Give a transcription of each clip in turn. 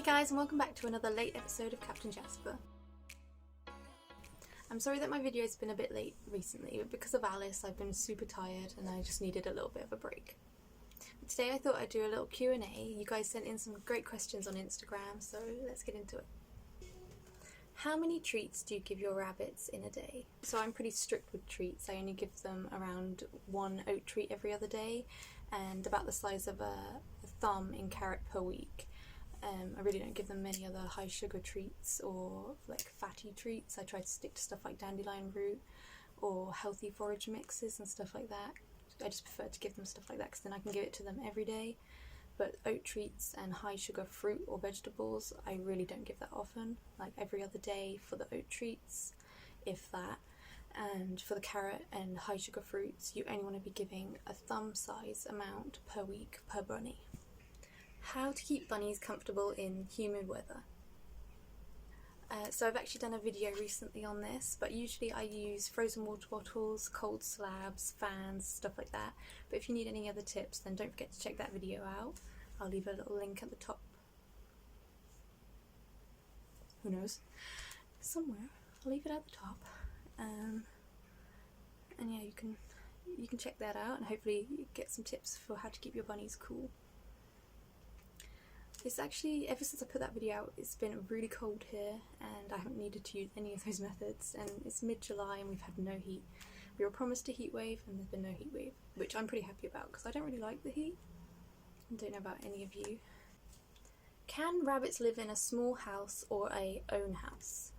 Hey guys, and welcome back to another late episode of Captain Jasper. I'm sorry that my video's been a bit late recently, but because of Alice I've been super tired and I just needed a little bit of a break. But today I thought I'd do a little Q&A. You guys sent in some great questions on Instagram, so let's get into it. How many treats do you give your rabbits in a day? So I'm pretty strict with treats. I only give them around one oat treat every other day and about the size of a thumb in carrot per week. I really don't give them many other high sugar treats or like fatty treats. I try to stick to stuff like dandelion root or healthy forage mixes and stuff like that. I just prefer to give them stuff like that because then I can give it to them every day. But oat treats and high sugar fruit or vegetables, I really don't give that often, like every other day for the oat treats, if that. And for the carrot and high sugar fruits, you only want to be giving a thumb size amount per week per bunny. How to keep bunnies comfortable in humid weather. So I've actually done a video recently on this, but usually I use frozen water bottles, cold slabs, fans, stuff like that. But if you need any other tips, then don't forget to check that video out. I'll leave a little link at the top. Who knows? Somewhere. I'll leave it at the top. And yeah, you can check that out and hopefully get some tips for how to keep your bunnies cool. It's actually, ever since I put that video out, it's been really cold here and I haven't needed to use any of those methods, and it's mid-July and we've had no heat. We were promised a heat wave and there's been no heat wave, which I'm pretty happy about because I don't really like the heat. I don't know about any of you. Can rabbits live in a small house or a own house?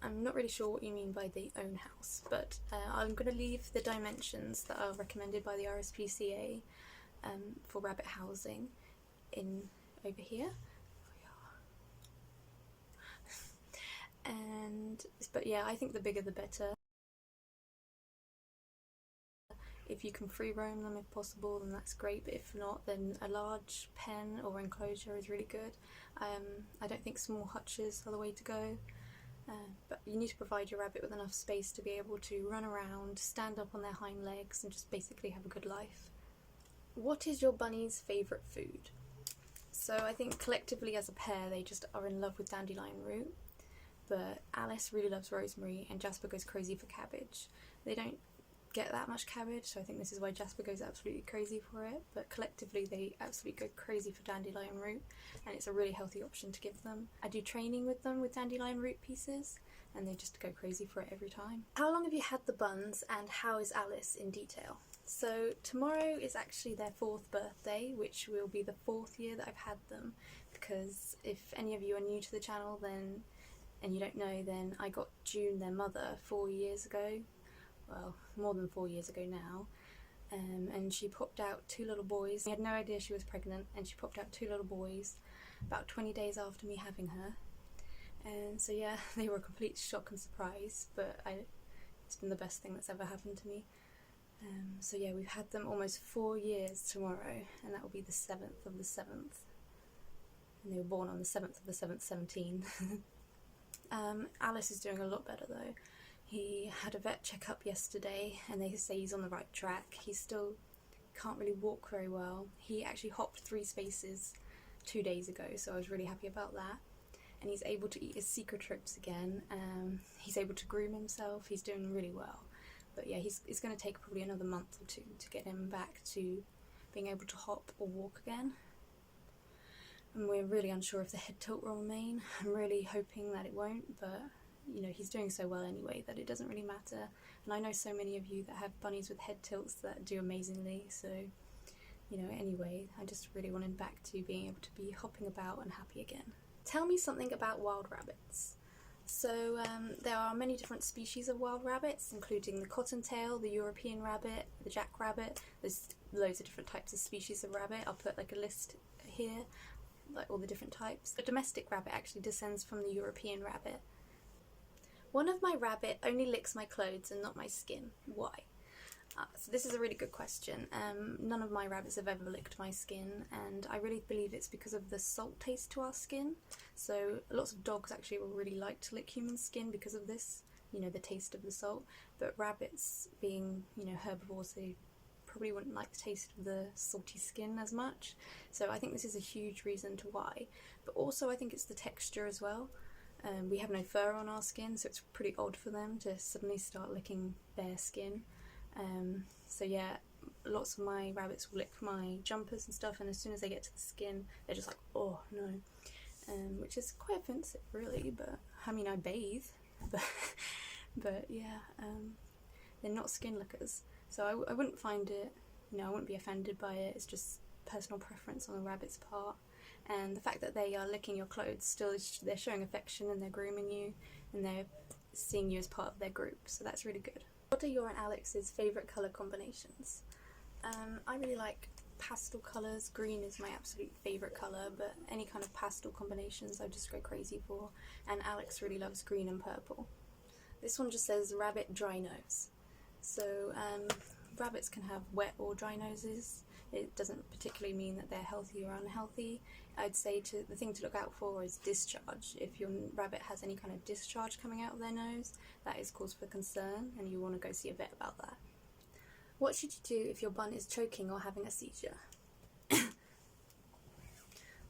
I'm not really sure what you mean by the own house, but I'm going to leave the dimensions that are recommended by the RSPCA for rabbit housing in over here. But yeah, I think the bigger the better. If you can free roam them if possible, then that's great, but if not, then a large pen or enclosure is really good. I don't think small hutches are the way to go, but you need to provide your rabbit with enough space to be able to run around, stand up on their hind legs and just basically have a good life. What is your bunny's favourite food? So I think collectively as a pair they just are in love with dandelion root, but Alice really loves rosemary and Jasper goes crazy for cabbage. They don't get that much cabbage, so I think this is why Jasper goes absolutely crazy for it, but collectively they absolutely go crazy for dandelion root and it's a really healthy option to give them. I do training with them with dandelion root pieces and they just go crazy for it every time. How long have you had the buns and how is Alice in detail? So tomorrow is actually their 4th birthday, which will be the 4th year that I've had them, because if any of you are new to the channel then and you don't know, then I got June, their mother, 4 years ago. Well, more than 4 years ago now, and she popped out 2 little boys. I had no idea she was pregnant and she popped out 2 little boys about 20 days after me having her, and so yeah, they were a complete shock and surprise, but it's been the best thing that's ever happened to me. So yeah, we've had them almost 4 years tomorrow, and that will be the 7th of the 7th, and they were born on the 7th of the 7th, 17. Alice is doing a lot better though. He had a vet checkup yesterday and they say he's on the right track. He still can't really walk very well. He actually hopped 3 spaces 2 days ago, so I was really happy about that. And he's able to eat his secret trips again. He's able to groom himself. He's doing really well. But yeah, it's going to take probably another month or 2 to get him back to being able to hop or walk again. And we're really unsure if the head tilt will remain. I'm really hoping that it won't, but you know, he's doing so well anyway that it doesn't really matter. And I know so many of you that have bunnies with head tilts that do amazingly, so you know, anyway, I just really want him back to being able to be hopping about and happy again. Tell me something about wild rabbits. So there are many different species of wild rabbits, including the cottontail, the European rabbit, the jackrabbit. There's loads of different types of species of rabbit. I'll put like a list here, like all the different types. The domestic rabbit actually descends from the European rabbit. One of my rabbit only licks my clothes and not my skin. Why? So this is a really good question. None of my rabbits have ever licked my skin, and I really believe it's because of the salt taste to our skin. So lots of dogs actually will really like to lick human skin because of this, you know, the taste of the salt. But rabbits, being, you know, herbivores, they probably wouldn't like the taste of the salty skin as much. So I think this is a huge reason to why. But also I think it's the texture as well. We have no fur on our skin, so it's pretty odd for them to suddenly start licking bare skin. So yeah, lots of my rabbits will lick my jumpers and stuff, and as soon as they get to the skin, they're just like, oh no. Which is quite offensive really, but I mean I bathe, but yeah, they're not skin lickers. So I wouldn't find it, you know, I wouldn't be offended by it. It's just personal preference on the rabbit's part. And the fact that they are licking your clothes still, they're showing affection and they're grooming you and they're seeing you as part of their group, so that's really good. What are your and Alex's favourite colour combinations? I really like pastel colours. Green is my absolute favourite colour, but any kind of pastel combinations I just go crazy for. And Alex really loves green and purple. This one just says rabbit dry nose. So rabbits can have wet or dry noses. It doesn't particularly mean that they're healthy or unhealthy. I'd say the thing to look out for is discharge. If your rabbit has any kind of discharge coming out of their nose, that is cause for concern and you want to go see a vet about that. What should you do if your bun is choking or having a seizure?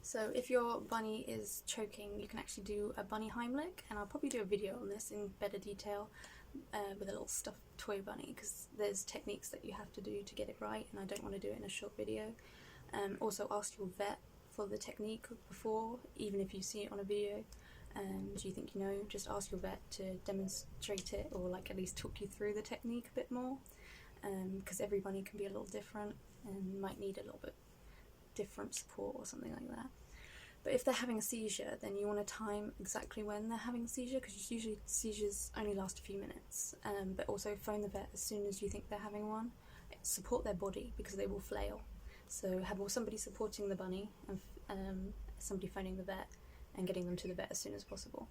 So if your bunny is choking, you can actually do a bunny Heimlich, and I'll probably do a video on this in better detail with a little stuffed toy bunny, because there's techniques that you have to do to get it right, and I don't want to do it in a short video. Also ask your vet for the technique before, even if you see it on a video. Do you think you know? Just ask your vet to demonstrate it, or like at least talk you through the technique a bit more, because every bunny can be a little different and might need a little bit different support or something like that. But if they're having a seizure, then you want to time exactly when they're having a seizure, because usually seizures only last a few minutes. But also phone the vet as soon as you think they're having one. Support their body, because they will flail. So have somebody supporting the bunny and somebody phoning the vet and getting them to the vet as soon as possible.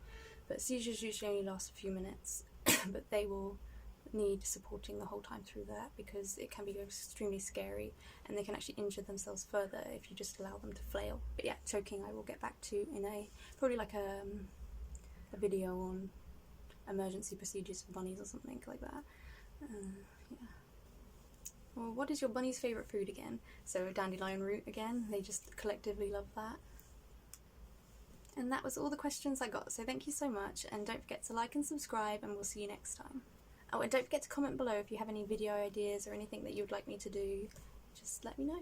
But seizures usually only last a few minutes, but they will need supporting the whole time through that, because it can be extremely scary and they can actually injure themselves further if you just allow them to flail. But yeah, choking I will get back to in probably like a video on emergency procedures for bunnies or something like that. Yeah. Well, what is your bunny's favourite food again? So dandelion root again, they just collectively love that. And that was all the questions I got, so thank you so much, and don't forget to like and subscribe, and we'll see you next time. Oh, and don't forget to comment below if you have any video ideas or anything that you would like me to do. Just let me know.